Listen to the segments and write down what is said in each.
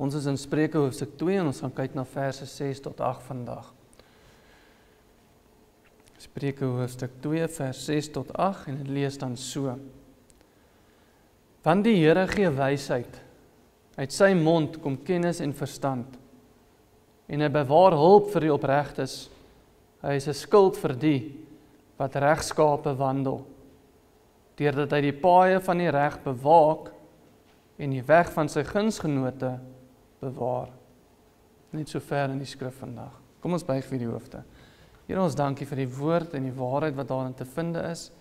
Ons is in Spreuke hoofstuk 2 en ons gaan kyk na verse 6 tot 8 vandag. Spreuke hoofstuk 2 vers 6 tot 8 en dit lees dan so. Want die Here gee wysheid, uit sy mond kom kennis en verstand, en hy bewaar hulp vir die opregtes, hy is 'n skild vir die wat regskape wandel, deurdat hy die paaie van die reg bewaak en die weg van sy gunsgenote bewaar. Net so ver in die skrif vandag. Kom ons buig vir die hoofde. Here, ons dankie vir die woord en die waarheid wat daarin te vind is.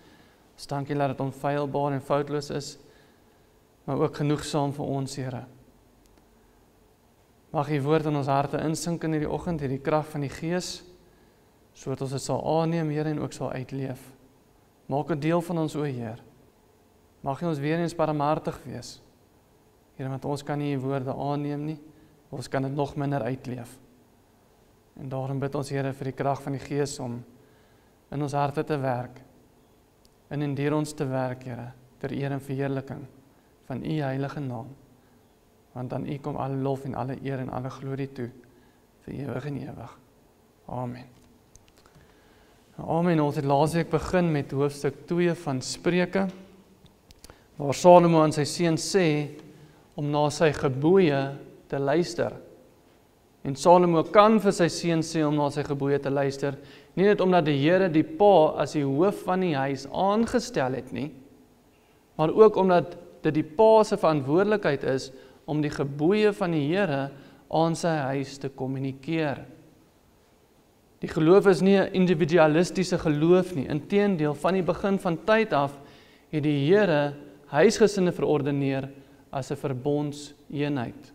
Ons dankie dat dit onfeilbaar en foutloos is, maar ook genoegsaam vir ons, Here. Mag die woord in ons harte insink in hierdie oggend, hierdie krag van die Gees, sodat ons dit sal aanneem, Here, en ook sal uitleef. Maak 'n deel van ons, o Heer. Mag jy ons weer eens barmhartig wees. Here, want ons kan nie die woorde aanneem nie, ons kan dit nog minder uitleef. En daarom bid ons, Here, vir die krag van die Gees om in ons harte te werk, en deur ons te werk, Here, ter eer en verheerliking van U heilige naam. Want aan U kom alle lof en alle eer en alle glorie toe, vir ewig en ewig. Amen. Amen. Ons het laasweek begin met hoofstuk 2 van Spreuke, waar Salomo aan sy seun sê, om na sy gebooie te luister. En Salomo kan vir sy seun sê om na sy gebooie te luister, nie net omdat die Here die pa as die hoof van die huis aangestel het nie, maar ook omdat dit die pa se verantwoordelikheid is om die gebooie van die Here aan sy huis te kommunikeer. Die geloof is nie 'n individualistiese geloof nie, inteendeel van die begin van tyd af het die Here huisgesinne verordeneer as 'n verbondseenheid.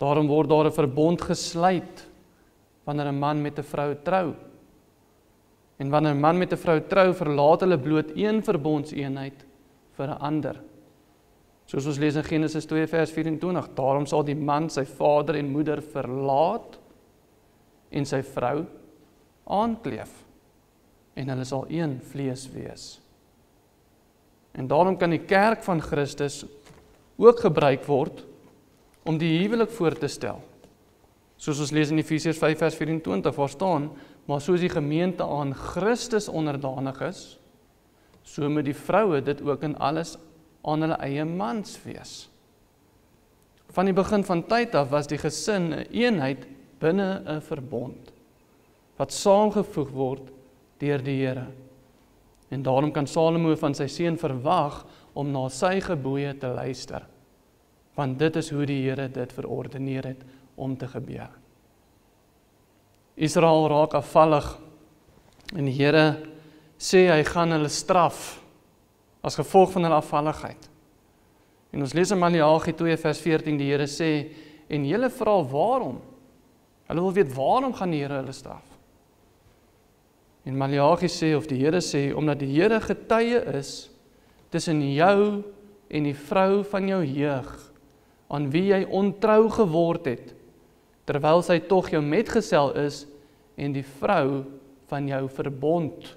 Daarom word daar 'n verbond gesluit wanneer 'n man met 'n vrou trou. En wanneer 'n man met 'n vrou trou, verlaat hulle bloot een verbondseenheid vir 'n ander. Soos ons lees in Genesis 2 vers 24, daarom sal die man sy vader en moeder verlaat en sy vrou aankleef, en hulle sal een vlees wees. En daarom kan die kerk van Christus ook gebruik word om die huwelik voor te stel. Soos ons lees in Efesiërs 5 vers 24, waar staan, maar soos die gemeente aan Christus onderdanig is, so moet die vroue dit ook in alles aan hulle eie mans wees. Van die begin van tyd af was die gesin 'n eenheid binne 'n verbond, wat saamgevoeg word deur die Here. En daarom kan Salomo van sy seun verwag om na sy gebooie te luister, want dit is hoe die Here dit verordeneer het om te gebeur. Israel raak afvallig, en die Here sê hy gaan hulle straf, as gevolg van hulle afvalligheid. En ons lees in Maleagi 2 vers 14, die Here sê, en julle vra waarom? Hulle wil weet waarom gaan die Here hulle straf? En Maleagi sê, of die Here sê, omdat die Here getuie is tussen jou en die vrou van jou jeug, aan wie jy ontrou geword het, terwyl sy tog jou metgesel is, en die vrou van jou verbond.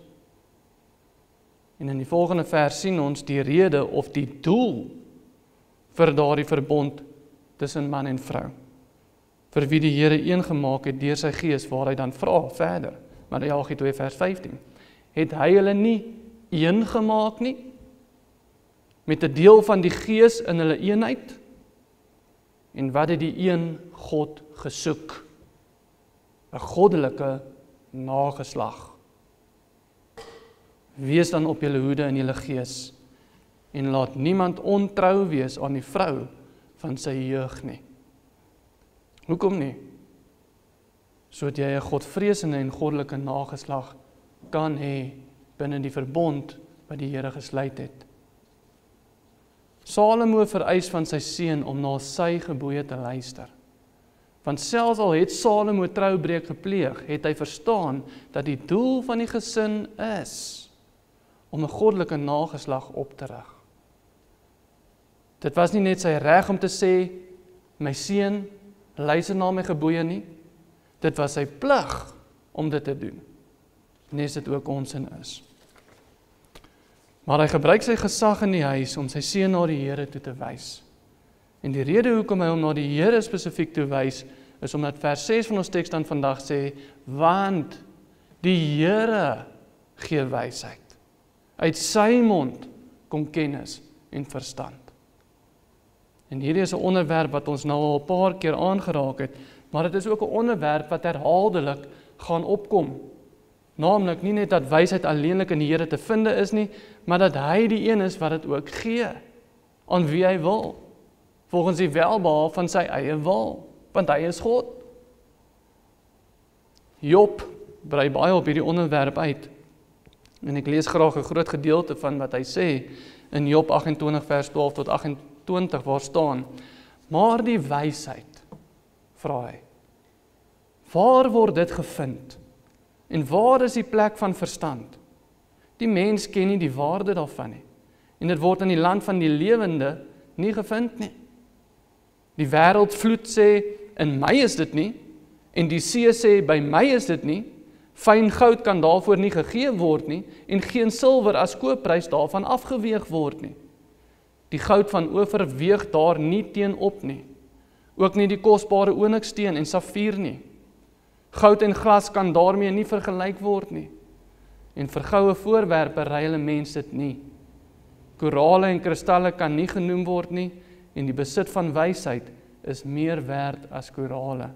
En in die volgende vers sien ons die rede of die doel vir daardie verbond tussen man en vrou, vir wie die Here een gemaak het deur sy Gees, waar hy dan vra verder, Maleagi 2 vers 15, het hy hulle nie een gemaak nie, met 'n deel van die Gees in hulle eenheid, en wat het die een God gesoek? 'n goddelike nageslag. Wees dan op julle hoede in julle gees, en laat niemand ontrou wees aan die vrou van sy jeug nie. Hoekom nie? Sodat jy 'n godvreesende en goddelike nageslag kan hê binne die verbond wat die Here gesluit het. Salomo vereis van sy seun om na sy gebooie te luister. Want selfs al het Salomo troubreek gepleeg, het hy verstaan dat die doel van die gesin is om 'n goddelike nageslag op te rig. Dit was nie net sy reg om te sê, my seun, luister na my gebooie nie. Dit was sy plig om dit te doen, nes dit ook ons in is. Maar hy gebruik sy gesag in die huis om sy seun na die Here toe te wys. En die rede hoekom hy hom na die Here spesifiek toe wys, is omdat vers 6 van ons teks dan vandag sê, want die Here gee wysheid. Uit sy mond kom kennis en verstand. En hierdie is 'n onderwerp wat ons nou al 'n paar keer aangeraak het, maar dit is ook 'n onderwerp wat herhaaldelik gaan opkom. Naamlik nie net dat wysheid alleenlik in die Here te vind is nie, maar dat hy die een is wat dit ook gee, aan wie hy wil, volgens die welbehae van sy eie wil, want hy is God. Job brei baie op hierdie onderwerp uit, en ek lees graag 'n groot gedeelte van wat hy sê, in Job 28 vers 12 tot 28, waar staan, maar die wysheid, vra hy, waar word dit gevind? En waar is die plek van verstand? Die mens ken nie die waarde daarvan nie, en dit word in die land van die lewende nie gevind nie. Die wêreldvloed sê, in my is dit nie, en die see sê, by my is dit nie, fyn goud kan daarvoor nie gegee word nie, en geen silwer as koopprys daarvan afgeweeg word nie. Die goud van Ofir weeg daar nie teenop nie, ook nie die kosbare onyxsteen en safier nie. Goud en glas kan daarmee nie vergelyk word nie, en vir goue voorwerpe ruil 'n mens dit nie. Korale en kristalle kan nie genoem word nie, en die besit van wysheid is meer werd as korale.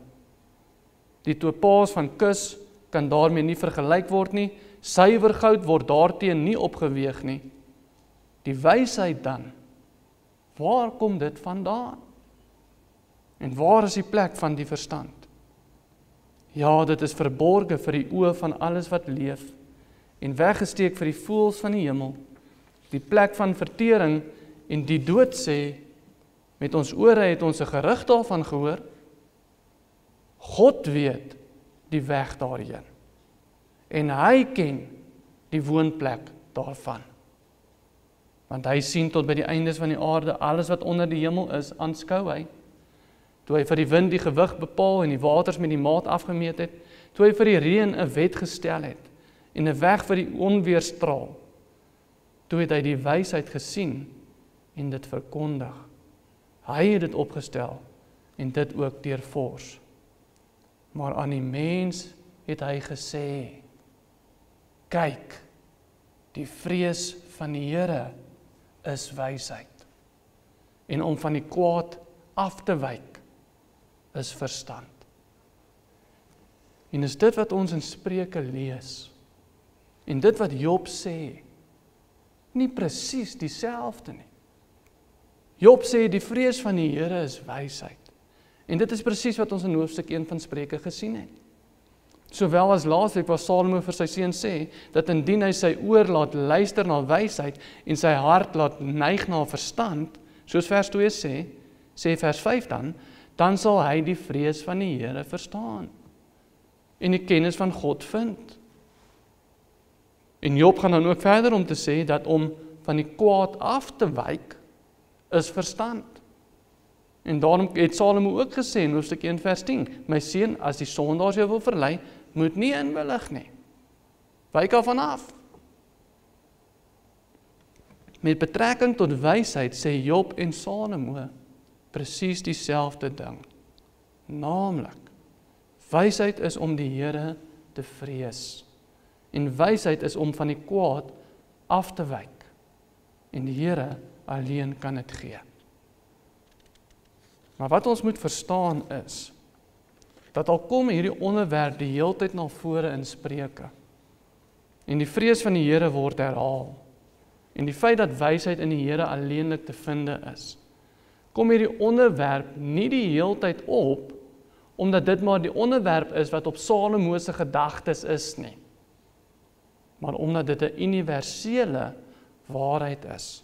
Die topaas van Kus kan daarmee nie vergelyk word nie, suiwer goud word daarteen nie opgeweeg nie. Die wysheid dan, waar kom dit vandaan? En waar is die plek van die verstand? Ja, dit is verborge vir die oë van alles wat leef, en weggesteek vir die voëls van die hemel, die plek van vertering en die dood sê, met ons ore het ons 'n gerig daarvan gehoor. God weet die weg daarheen, en hy ken die woonplek daarvan. Want hy sien tot by die eindes van die aarde, alles wat onder die hemel is, aanskou hy. Toe hy vir die wind die gewig bepaal en die waters met die maat afgemeet het, toe hy vir die reën 'n wet gestel het, en 'n weg vir die onweerstraal, toe het hy die wysheid gesien en dit verkondig. Hy het dit opgestel en dit ook deurvors. Maar aan die mens het hy gesê, kyk, die vrees van die Here is wysheid, en om van die kwaad af te wyk is verstand. En is dit wat ons in Spreuke lees, en dit wat Job sê, nie presies dieselfde nie. Job sê die vrees van die Here is wysheid. En dit is presies wat ons in hoofstuk 1 van Spreuke gesien het. Sowel as laasweek waar Salomo vir sy seun sê, dat indien hy sy oor laat luister na wysheid en sy hart laat neig na verstand, soos vers 2 sê vers 5 dan sal hy die vrees van die Here verstaan en die kennis van God vind. En Job gaan dan ook verder om te sê dat om van die kwaad af te wyk is verstand. En daarom het Salomo ook gesê in hoofstuk 1 vers 10, my seun, as die sondaars jou wil verlei, moet nie inwillig nie. Wyk af vanaf. Met betrekking tot wysheid sê Job en Salomo presies dieselfde ding. Naamlik, wysheid is om die Here te vrees. En wysheid is om van die kwaad af te wyk. En die Here alleen kan dit gee. Maar wat ons moet verstaan is, dat al kom hierdie onderwerp die heeltyd na vore in Spreuke, en die vrees van die Here word herhaal, en die feit dat wysheid in die Here alleenlik te vinde is, kom hierdie onderwerp nie die heeltyd op, omdat dit maar die onderwerp is wat op Salomo se gedagtes is nie, maar omdat dit 'n universele waarheid is,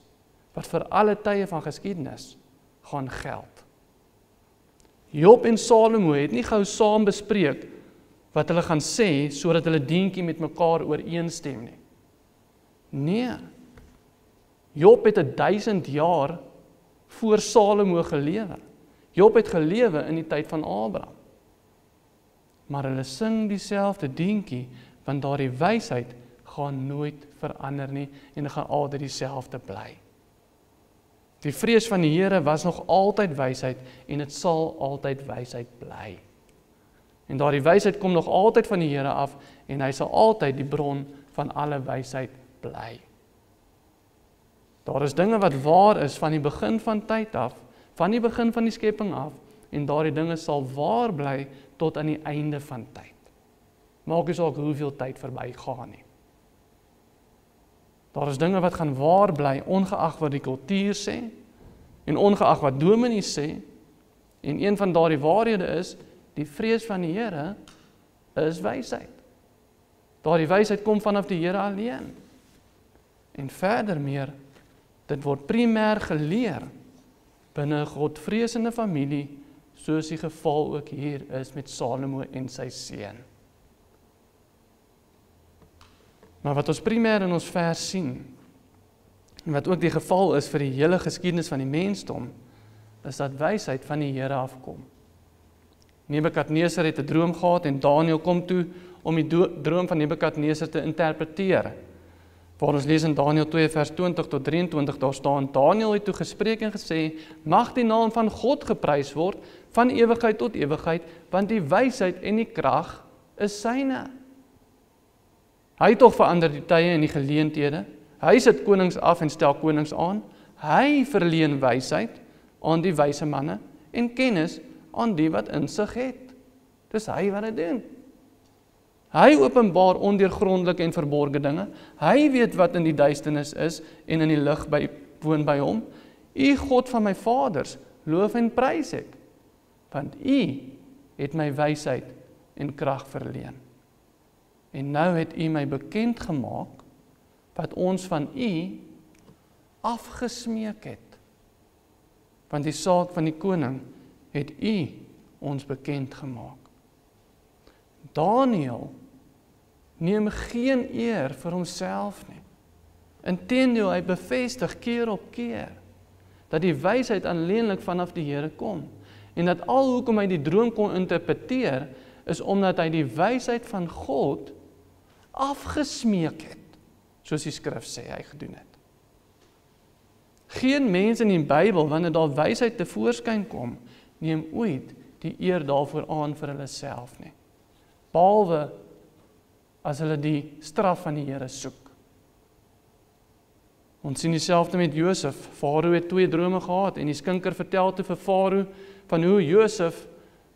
wat vir alle tye van geskiedenis gaan geld. Job en Salomo het nie gou saam bespreek wat hulle gaan sê, sodat hulle dientjie met mekaar ooreenstem nie. Nee, Job het 1000 jaar voor Salomo gelewe. Job het gelewe in die tyd van Abraham. Maar hulle sing dieselfde dientjie, want daardie wysheid gaan nooit verander nie, en gaan altyd dieselfde bly. Die vrees van die Here was nog altyd wysheid en dit sal altyd wysheid bly. En daardie wysheid kom nog altyd van die Here af en hy sal altyd die bron van alle wysheid bly. Daar is dinge wat waar is van die begin van tyd af, van die begin van die skepping af, en daardie dinge sal waar bly tot aan die einde van tyd. Maak nie saak hoeveel tyd verbygaan nie. Daar is dinge wat gaan waar bly, ongeag wat die kultuur sê, en ongeag wat dominees sê, en een van daardie waarhede is, die vrees van die Here is wysheid. Daardie wysheid kom vanaf die Here alleen. En verder meer, dit word primêr geleer binne 'n Godvreesende familie, soos die geval ook hier is met Salomo en sy seun. Maar wat ons primêr in ons vers sien, en wat ook die geval is vir die hele geskiedenis van die mensdom, is dat wysheid van die Here afkom. Nebukadneser het 'n droom gehad en Daniël kom toe om die droom van Nebukadneser te interpreteer. Waar ons lees in Daniël 2 vers 20 tot 23, daar staan, Daniël het toe gespreek en gesê, mag die naam van God geprys word, van ewigheid tot ewigheid, want die wysheid en die krag is syne. Hy tog verander die tye en die geleenthede, hy sit konings af en stel konings aan, hy verleen wysheid aan die wyse manne en kennis aan die wat insig het. Dis hy wat dit doen. Hy openbaar ondeurgrondelike en verborge dinge. Hy weet wat in die duisternis is en in die lig woon by hom. U God van my vaders, loof en prys ek, want u het my wysheid en krag verleen. En nou het u my bekend gemaak wat ons van u afgesmeek het. Want die saak van die koning het u ons bekend gemaak. Daniël neem geen eer vir homself nie. Inteendeel, hy bevestig keer op keer dat die wysheid alleenlik vanaf die Here kom en dat al hoekom hy die droom kon interpreteer is omdat hy die wysheid van God afgesmeek het, soos die skrif sê hy gedoen het. Geen mens in die Bybel, wanneer daar wysheid tevoorskyn kom, neem ooit die eer daarvoor aan vir hulle self nie. Behalwe as hulle die straf van die Here soek. Ons sien dieselfde met Josef. Farao het 2 drome gehad en die skinker vertel toe vir Farao van hoe Josef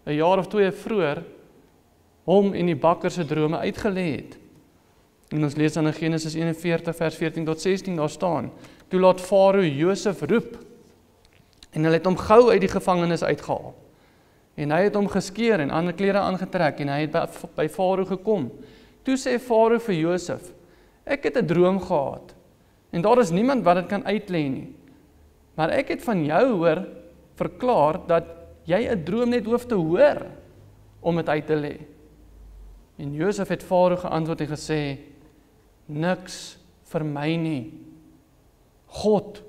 'n jaar of 2 vroeër hom en die bakker se drome uitgelê het. En ons lees dan in Genesis 41 vers 14 tot 16 daar staan, toe laat Farao Josef roep en hulle het hom gou uit die gevangenis uitgehaal. En hy het hom geskeer en ander klere aangetrek en hy het by Farao gekom. Toe sê Farao vir Josef, ek het 'n droom gehad en daar is niemand wat dit kan uitlê nie. Maar ek het van jou hoor verklaar dat jy 'n droom net hoef te hoor om dit uit te lê. En Josef het Farao geantwoord en gesê, niks vir my nie. God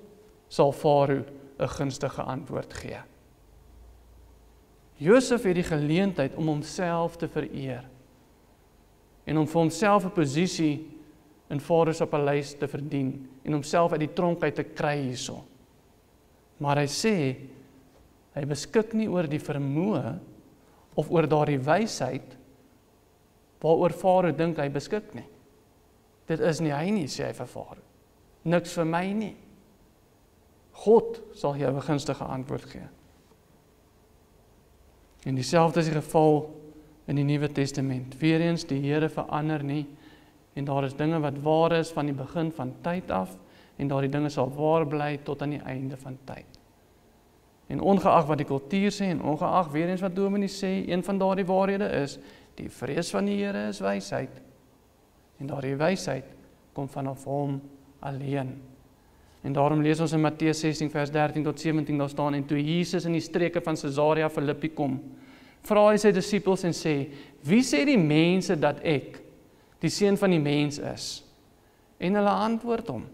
sal Farao 'n gunstige antwoord gee. Josef het die geleentheid om homself te vereer en om vir homself 'n posisie in Farao se paleis te verdien en homself uit die tronk uit te kry hierso. Maar hy sê, hy beskik nie oor die vermoë of oor daardie wysheid waaroor Farao dink hy beskik nie. Dit is nie hy nie, sê hy vir Farao. Niks vir my nie. God sal jou 'n gunstige antwoord gee. En dieselfde is die geval in die Nuwe Testament. Weereens, die Here verander nie, en daar is dinge wat waar is van die begin van tyd af, en daardie dinge sal waar bly tot aan die einde van tyd. En ongeag wat die kultuur sê, en ongeag weereens wat dominee sê, een van daardie waarhede is, die vrees van die Here is wysheid, en daardie wysheid kom vanaf hom alleen. En daarom lees ons in Matteus 16 vers 13 tot 17 daar staan, en toe Jesus in die streke van Caesarea Philippi kom, vra hy sy disippels en sê, wie sê die mense dat ek, die seun van die mens is? En hulle antwoord hom,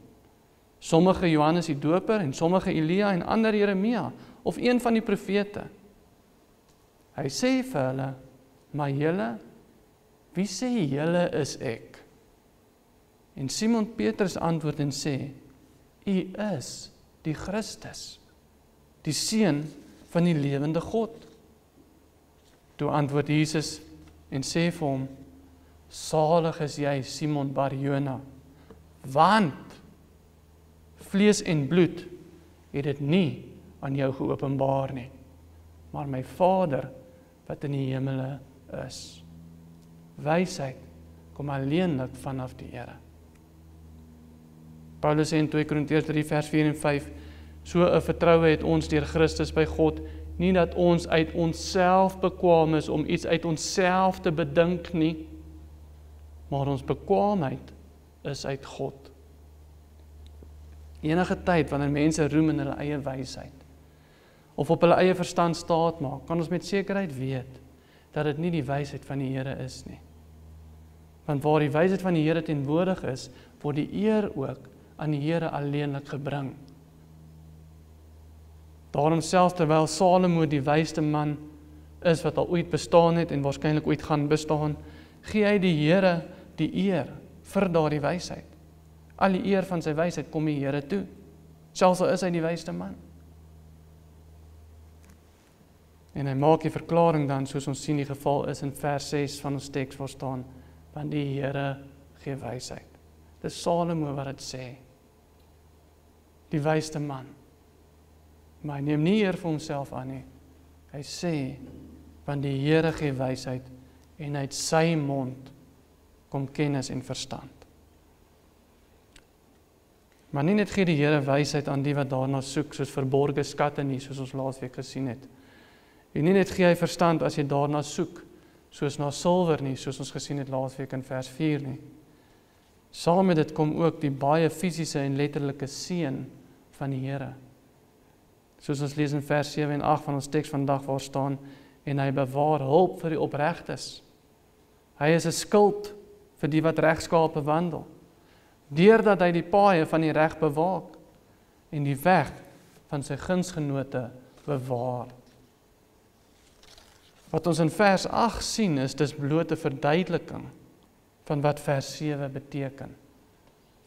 sommige Johannes die Doper, en sommige Elia, en ander Jeremia, of een van die profete. Hy sê vir hulle, maar julle, wie sê julle is ek? En Simon Petrus antwoord en sê, U is die Christus, die Seun van die lewende God. Toe antwoord Jesus en sê vir hom, salig is jy, Simon Bar-Jona, want vlees en bloed het dit nie aan jou geopenbaar nie, maar my Vader wat in die hemele is. Wysheid kom alleenlik vanaf die Here. Paulus sê in 2 Korintiërs 3 vers 4 en 5, so 'n vertroue het ons deur Christus by God, nie dat ons uit onsself bekwaam is om iets uit onsself te bedink nie, maar ons bekwaamheid is uit God. Enige tyd wanneer mense roem in hulle eie wysheid, of op hulle eie verstand staat maak, kan ons met sekerheid weet, dat dit nie die wysheid van die Here is nie. Want waar die wysheid van die Here teenwoordig is, word die eer ook aan die Here alleenlik gebring. Daarom selfs terwyl Salomo die wysste man is wat al ooit bestaan het en waarskynlik ooit gaan bestaan, gee hy die Here die eer vir daardie wysheid. Al die eer van sy wysheid kom die Here toe, selfs al is hy die wysste man. En hy maak die verklaring dan, soos ons sien die geval is in vers 6 van ons teks waar staan, want die Here gee wysheid. Dis Salomo wat dit sê, die wysste man. Maar hy neem nie eer vir homself aan nie. Hy sê, want die Here gee wysheid en uit sy mond kom kennis en verstand. Maar nie net gee die Here wysheid aan die wat daarna soek, soos verborge skatte nie, soos ons laasweek gesien het. En nie net gee hy verstand as jy daarna soek, soos na silwer nie, soos ons gesien het laasweek in vers 4 nie. Saam met dit kom ook die baie fisiese en letterlike seën van die Here. Soos ons lees in vers 7 en 8 van ons teks vandag waar staan, en hy bewaar hulp vir die opregtes. Hy is 'n skild vir die wat regskape wandel, deurdat hy die paaie van die reg bewaak en die weg van sy gunsgenote bewaar. Wat ons in vers 8 sien is dis blote verduideliking van wat vers 7 beteken.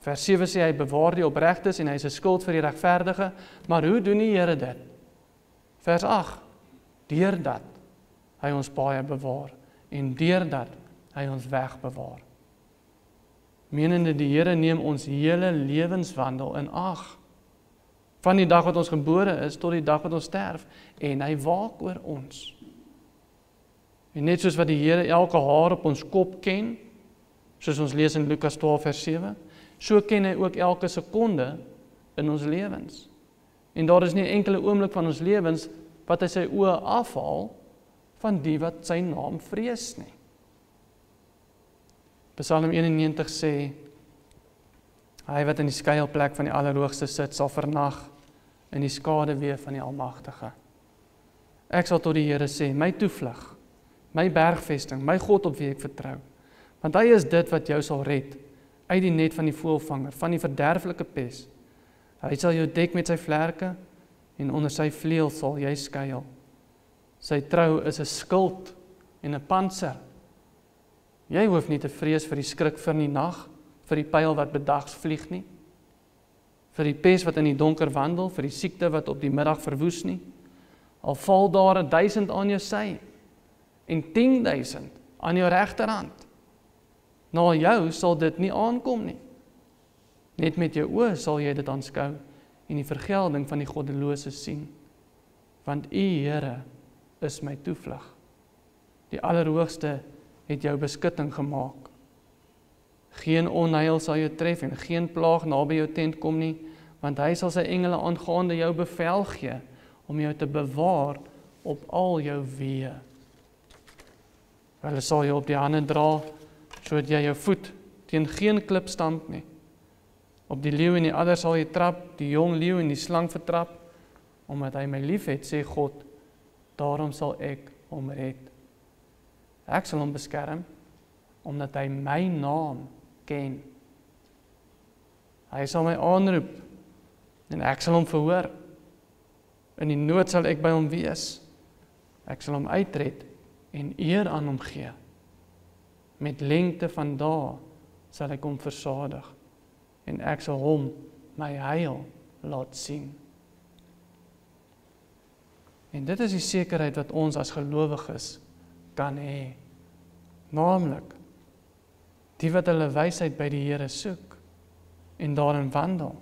Vers 7 sê hy bewaar die opregtes en hy is 'n skild vir die regverdige, maar hoe doen die Here dit? Vers 8, deurdat hy ons paaie bewaar en deurdat hy ons weg bewaar. Menende die Here neem ons hele lewenswandel in ag, van die dag wat ons gebore is tot die dag wat ons sterf, en hy waak oor ons. En net soos wat die Here elke haar op ons kop ken, soos ons lees in Lukas 12 vers 7, so ken hy ook elke sekonde in ons lewens. En daar is nie 'n enkele oomblik van ons lewens wat hy sy oë afhaal van die wat sy naam vrees nie. Psalm 91 sê, hy wat in die skuilplek van die Allerhoogste sit, sal vernag in die skaduwee van die Almagtige. Ek sal tot die Here sê, my toevlug, my bergvesting, my God op wie ek vertrou. Want hy is dit wat jou sal red, uit die net van die voëlvanger, van die verderflike pes. Hy sal jou dek met sy vlerke, en onder sy vleuel sal jy skuil. Sy trou is 'n skild en 'n pantser. Jy hoef nie te vrees vir die skrik van die nag, vir die pyl wat bedags vlieg nie, vir die pes wat in die donker wandel, vir die siekte wat op die middag verwoes nie. Al val daar 1000 aan jou sy, en 10.000 aan jou regterhand. Na jou sal dit nie aankom nie. Net met jou oë sal jy dit aanskou en die vergelding van die goddelose sien. Want U, Here, is my toevlug. Die Allerhoogste het jou beskutting gemaak. Geen onheil sal jou tref en geen plaag naby jou tent kom nie, want hy sal sy engele aangaande jou bevel gee om jou te bewaar op al jou weë. Hulle sal jou op die hande dra, sodat jy jou voet teen geen klip stamp nie. Op die leeu en die adder sal jy trap, die jong leeu en die slang vertrap, omdat hy my lief het, sê God, daarom sal ek hom red. Ek sal hom beskerm, omdat hy my naam ken. Hy sal my aanroep, en ek sal hom verhoor. In die nood sal ek by hom wees. Ek sal hom uitred en eer aan hom gee. Met lengte van dae sal ek hom versadig, en ek sal hom my heil laat sien. En dit is die sekerheid wat ons as gelowiges kan hê. Naamlik, die wat hulle wysheid by die Here soek en daarin wandel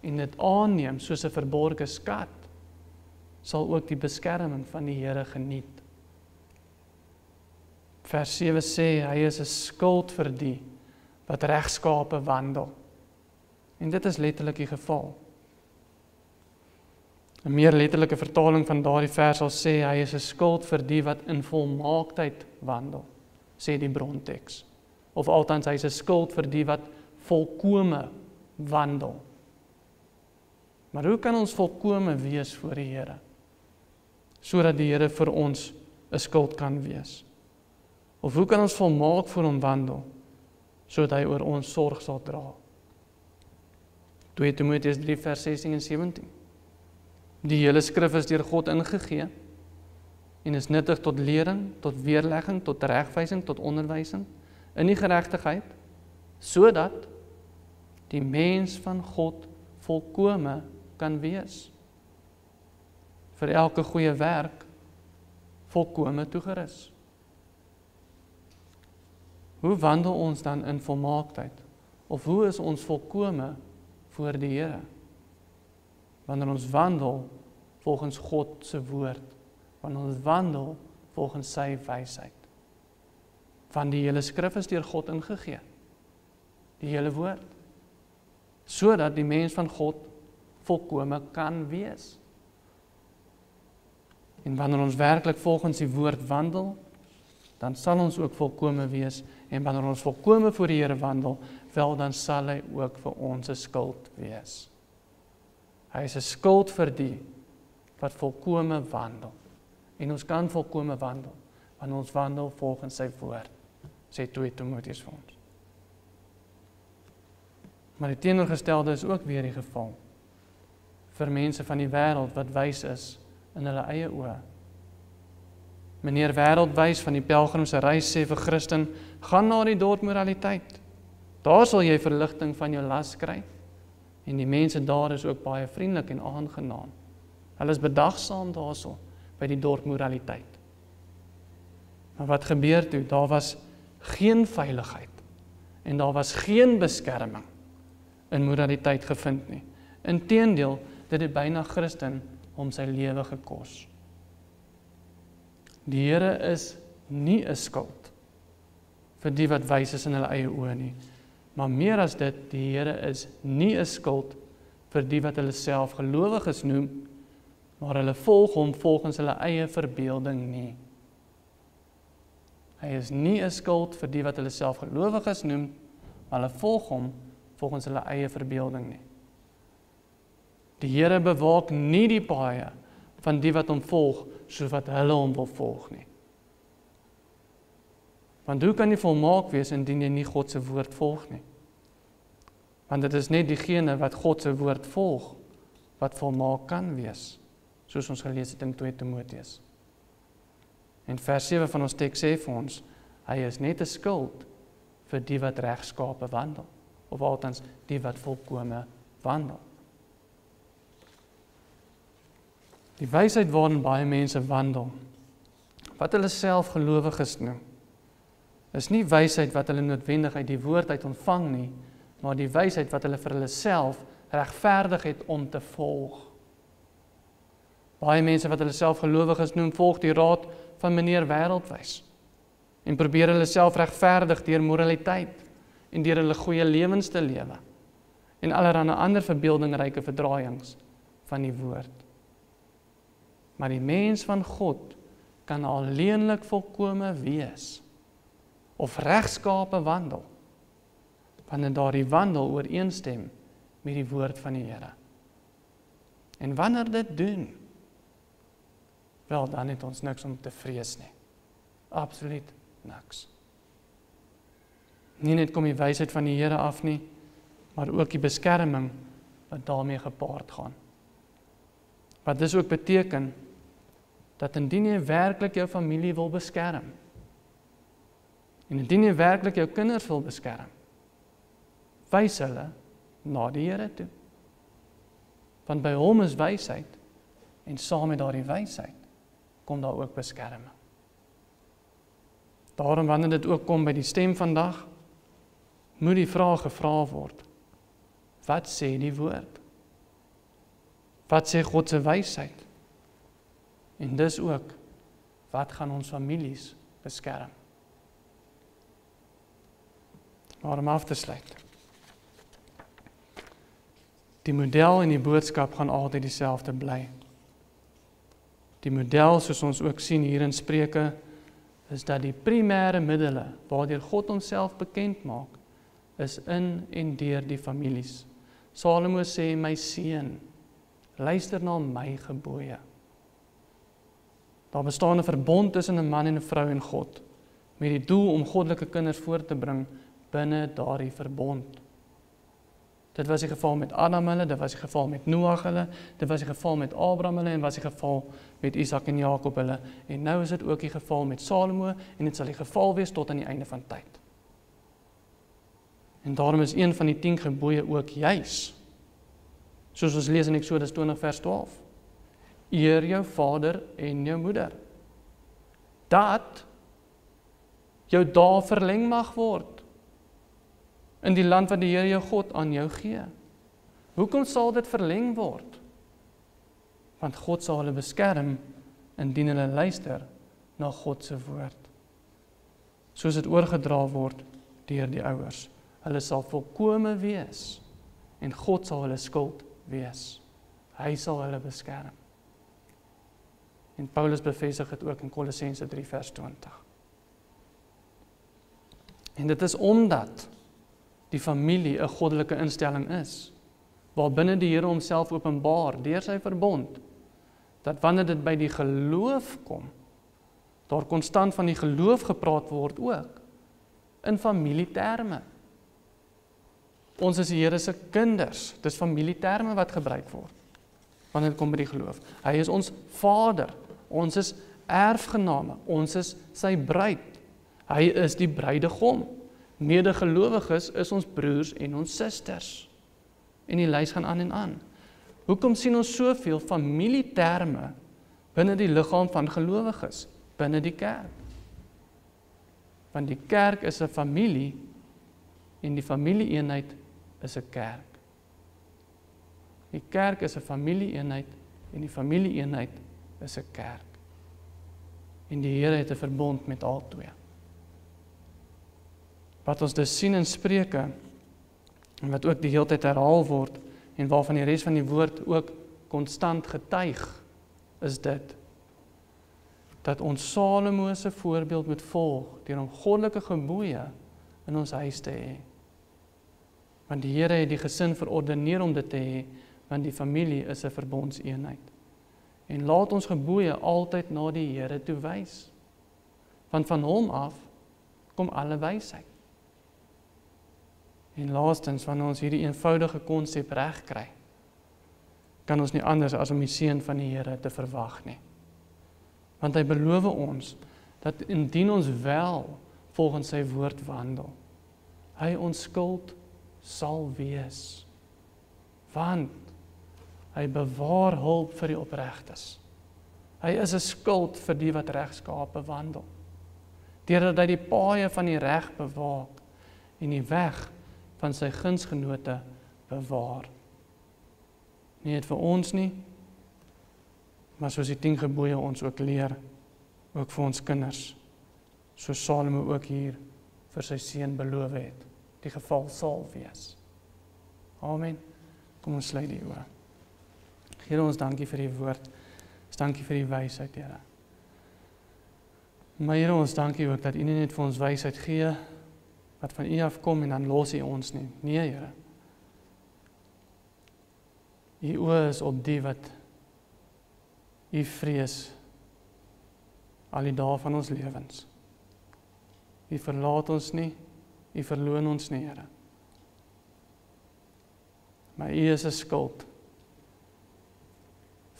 en dit aanneem soos 'n verborgde skat, sal ook die beskerming van die Here geniet. Vers 7 sê, hy is 'n skild vir die wat regskape wandel. En dit is letterlik die geval. 'n meer letterlike vertaling van daardie vers sal sê, hy is 'n skild vir die wat in volmaaktheid wandel, sê die bronteks. Of althans, hy is 'n skild vir die wat volkome wandel. Maar hoe kan ons volkome wees voor die Here? Sodat die Here vir ons 'n skild kan wees. Of hoe kan ons volmaak voor hom wandel, sodat hy oor ons sorg sal dra? 2 Timoteus 3 vers 16 en 17. Die hele skrif is deur God ingegee en is nuttig tot lering, tot weerlegging, tot regwysing, tot onderwysing in die geregtigheid, sodat die mens van God volkome kan wees, vir elke goeie werk volkome toegerus. Hoe wandel ons dan in volmaaktheid? Of hoe is ons volkome voor die Here? Wanneer ons wandel volgens God se woord, wanneer ons wandel volgens sy wysheid. Want die hele skrif is deur God ingegee, die hele woord, sodat die mens van God volkome kan wees. En wanneer ons werklik volgens die woord wandel, dan sal ons ook volkome wees, en wanneer ons volkome voor die Here wandel, wel dan sal hy ook vir ons 'n skild wees. Hy is 'n skild vir die wat volkome wandel. En ons kan volkome wandel, want ons wandel volgens sy woord, sê 2 Timoteus vir ons. Maar die teenoorgestelde is ook weer die geval, vir mense van die wêreld wat wys is in hulle eie oë. Meneer Wêreldwys van die Pelgrimse Reis sê vir Christen, gaan na die dorp moraliteit. Daar sal jy verligting van jou las kry. En die mense daar is ook baie vriendelik en aangenaam. Hulle is bedagsaam daarso by die dorp moraliteit. Maar wat gebeur toe? Daar was geen veiligheid en daar was geen beskerming in moraliteit gevind nie. Inteendeel, dit het byna Christen om sy lewe gekos. Die Here is nie 'n skild vir die wat wys is in hulle eie oë nie, maar meer as dit, die Here is nie 'n skild vir die wat hulle self gelowiges noem, maar hulle volg hom volgens hulle eie verbeelding nie. Hy is nie 'n skild vir die wat hulle self gelowiges noem, maar hulle volg hom volgens hulle eie verbeelding nie. Die Here bewaak nie die paaie van die wat hom volg, soos wat hulle hom wil volg nie. Want hoe kan jy volmaak wees indien jy nie God se woord volg nie? Want dit is net diegene wat God se woord volg, wat volmaak kan wees, soos ons gelees het in 2 Timoteus. En vers 7 van ons teks sê vir ons, hy is net 'n skild vir die wat regskape wandel, of althans die wat volkome wandel. Die wysheid waarin baie mense wandel, wat hulle self gelowiges noem, is nie wysheid wat hulle noodwendig uit die woord uit ontvang nie, maar die wysheid wat hulle vir hulle self regverdig het om te volg. Baie mense wat hulle self gelowiges noem, volg die raad van meneer Wêreldwys en probeer hulle self regverdig deur moraliteit en deur hulle goeie lewens te lewe en allerlei ander verbeeldingryke verdraaiings van die woord. Maar die mens van God kan alleenlik volkome wees of regskape wandel, wanneer daardie wandel ooreenstem met die woord van die Here. En wanneer dit doen, wel, dan het ons niks om te vrees nie. Absoluut niks. Nie net kom die wysheid van die Here af nie, maar ook die beskerming wat daarmee gepaard gaan. Wat dis ook beteken, dat indien jy werklik jou familie wil beskerm, en indien jy werklik jou kinders wil beskerm, wys hulle na die Here toe. Want by hom is wysheid, en saam met daardie wysheid kom daar ook beskerming. Daarom wanneer dit ook kom by die stem vandag, moet die vraag gevra word, wat sê die woord? Wat sê God se wysheid? En dis ook, wat gaan ons families beskerm? Maar om af te sluit. Die model en die boodskap gaan altyd dieselfde bly. Die model, soos ons ook sien hier in Spreuke, is dat die primêre middele waardeur God homself bekend maak, is in en deur die families. Salomo sê, my seun, luister na my gebooie. Daar bestaan 'n verbond tussen 'n man en 'n vrou en God, met die doel om goddelike kinders voort te bring binne daardie verbond. Dit was die geval met Adam hulle, dit was die geval met Noag hulle, dit was die geval met Abraham hulle, en was die geval met Isak en Jakob hulle, en nou is dit ook die geval met Salomo, en dit sal die geval wees tot aan die einde van tyd. En daarom is een van die 10 gebooie ook juis, soos ons lees in Eksodus 20 vers 12, eer jou vader en jou moeder, dat jou dae verleng mag word, in die land wat die Here jou God aan jou gee. Hoekom sal dit verleng word? Want God sal hulle beskerm, indien hulle luister na God se woord. Soos dit oorgedra word deur die ouers. Hulle sal volkome wees, en God sal hulle skuld wees. Hy sal hulle beskerm. En Paulus bevestig dit ook in Kolossense 3 vers 20. En dit is omdat die familie 'n goddelike instelling is, waarbinne die Here homself openbaar deur sy verbond, dat wanneer dit by die geloof kom, daar konstant van die geloof gepraat word ook, in familieterme. Ons is die Here se kinders, dis familieterme wat gebruik word, wanneer dit kom by die geloof. Hy is ons Vader, ons is erfgename, ons is sy bruid, hy is die bruidegom. Medegelowiges is ons broers en ons susters. En die lys gaan aan en aan. Hoekom sien ons soveel familieterme binne die liggaam van gelowiges, binne die kerk? Want die kerk is 'n familie en die familieeenheid is 'n kerk. Die kerk is 'n familieeenheid en die familieeenheid is 'n kerk. En die Here het 'n verbond met albei. Wat ons dus sien in Spreuke, en wat ook die hele tyd herhaal word, en waarvan die res van die woord ook konstant getuig, is dit, dat ons Salomo se voorbeeld moet volg, deur om goddelike gebooie in ons huis te hê. Want die Here het die gesin verordeneer om dit te hê, want die familie is 'n verbondseenheid. En laat ons gebooie altyd na die Here toe wys, want van hom af kom alle wysheid. En laastens, wanneer ons hierdie eenvoudige konsep reg kry, kan ons nie anders as om die seën van die Here te verwag nie. Want hy beloof ons, dat indien ons wel volgens sy woord wandel, hy ons skuld sal wees. Want hy bewaar hulp vir die opregtes. Hy is 'n skild vir die wat regskape wandel. Deurdat hy die paaie van die reg bewaak en die weg van sy gunsgenote bewaar. Nie net vir ons nie, maar soos die 10 gebooie ons ook leer, ook vir ons kinders, soos Salomo ook hier vir sy seun beloof het, die geval sal wees. Amen. Kom ons sluit die oë. Here, ons dankie vir die woord, ons dankie vir die wysheid, Here. Maar Here, ons dankie ook dat U nie net vir ons wysheid gee, wat van U afkom en dan los U ons nie. Nee, Here. U oë is op die wat U vrees al die dae van ons lewens. U verlaat ons nie, U verloon ons nie, Here. Maar U is 'n skild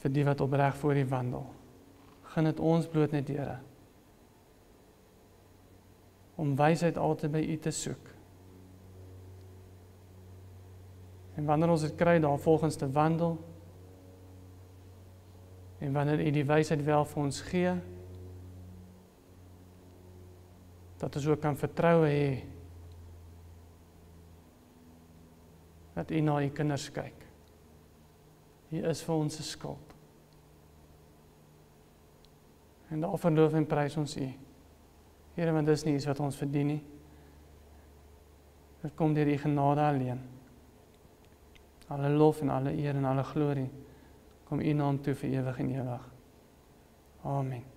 vir die wat opreg voor U wandel. Gun dit ons bloot net, Here, om wysheid altyd by U te soek. En wanneer ons dit kry, daar volgens te wandel, En wanneer U die wysheid wel vir ons gee, dat ons ook kan vertroue hê, dat U na U kinders kyk. U is vir ons 'n skuld. En daarvoor loof en prys ons U. Here, want dis nie iets wat ons verdien nie. Dit kom deur U genade alleen. Alle lof en alle eer en alle glorie kom U naam toe vir ewig en ewig. Amen.